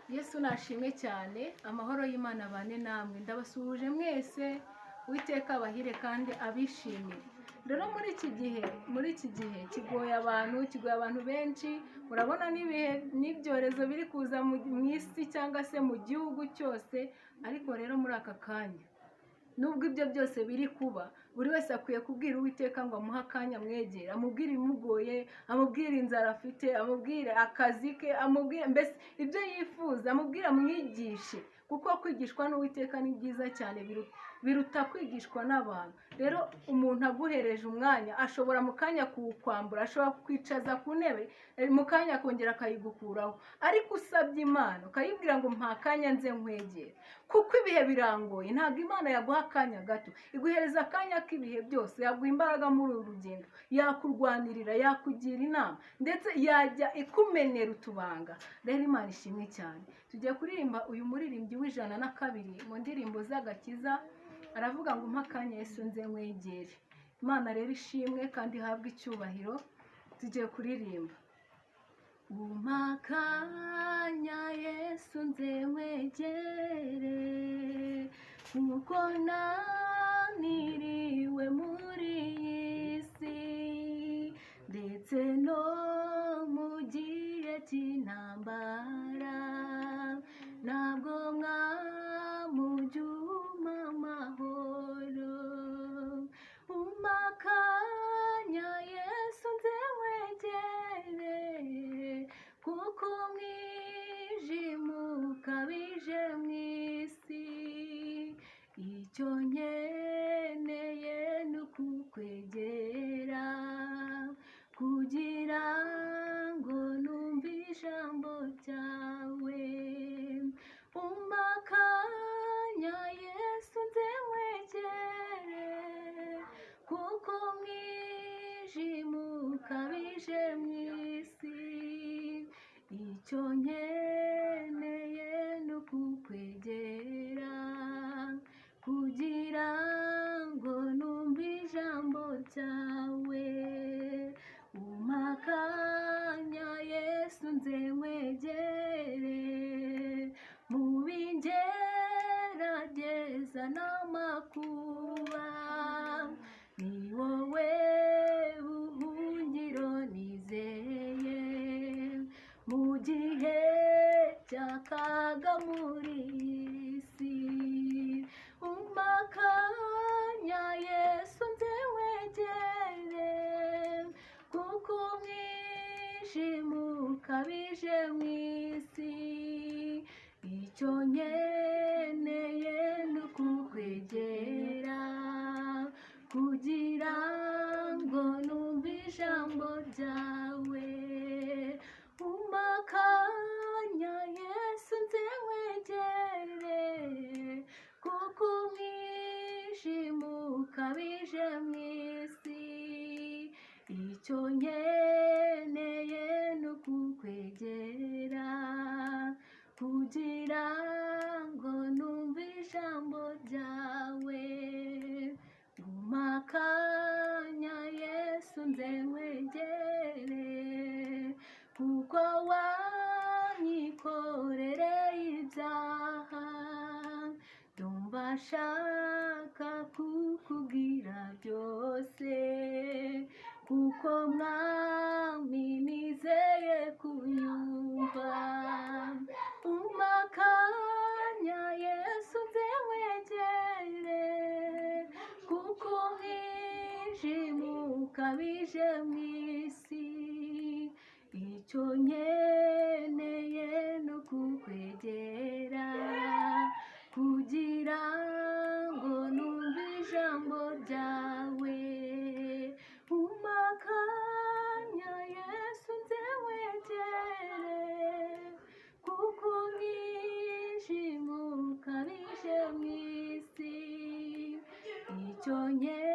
Yesu nashimwe cyane, amahoro y'Imana abane namwe. Ndabasuhuje mwese, Uwiteka abahire kandi abishimire. Rero muri iki gihe kigoye abantu benshi, murabona n'ibyorezo biri kuza mu isi cyangwa se mu gihugu cyose, ariko rero muri aka kanya nubwo ibyo byose biri kuba, buri wese akwiye kubwira Uwiteka ngo amuhe akanya amwegere, amubwire ibimugoye, amubwire inzara afite, amubwire akazi ke, amubwire mbese ibyo yifuza, amubwire amwigishe, kuko kwigishwa n'Uwiteka ni byiza cyane biruta kwigishwa n'abantu. Rero umuntu aguhereje umwanya ashobora mu kanya kuwukwambura, ashobora kukwicaza ku ntebe mu kanya akongera akayigukuraho, ariko usabye Imana ukayibwira ngo mpa akanya nze nkwegere, kuko ibihe birangoye. Ntabwo Imana yaguha akanya gato, iguhereza akanya k'ibihe byose, yaguha imbaraga muri uru rugendo, yakurwanirira, yakugira inama, ndetse yajya ikumenera utubanga. Rero Imana ishimwe cyane. Tugiye kuririmba uyu muririmbyi w'102 mu ndirimbo z'agakiza, aravuga ngo mpa akanya Yesu nze nkwegere. Imana rero ishimwe kandi ihabwe icyubahiro. Tugiye kuririmba umpa akanya Yesu nze nkwegere, kuko naniriwe muri iyi si, ndetse no mu gihe cy'intambara ntabwo mwamujya umpa amahoro. Umpa akanya Yesu nze nkwegere, kuko umwijima ukabije mu isi, icyo nkeneye ni ukukwegera, kugira ngo numve ijambo ryawe. Umpa akanya Yesu nze nkwegere, kuko umwijima ukabije mu isi, icyo nkeneye ni ukukwegera, kugira ngo numve ijambo ryawe. Umpa akanya Yesu nze nkwegere, mu bingerageza n'amakuba, ni wowe buhungiro nizeye, mu gihe cy'akaga muri iyi si. Umpa akanya Yesu nze nkwegere, kuko umwijima ukabije mu isi, icyo nkeneye ni ukukwegera, kugira ngo numve ijambo ryawe. Umpa akanya Yesu nze nkwegere, kuko umwijima ukabije mu isi, icyo nkeneye ni ukukwegera, kugira ngo numve ijambo ryawe. Umpa akanya Yesu nze nkwegere, kuko wanyikorereye ibyaha, ndumva nshaka kukubwira byose, kuko Mwami nizeye kunyumva. Umpa akanya Yesu nze nkwegere, kuko umwijima ukabije mu isi, icyo nkeneye ni ukukwegera, kugira ngo numve ijambo ryawe. Umpa akanya Yesu nze nkwegere, kuko umwijima ukabije mu isi, icyo nkeneye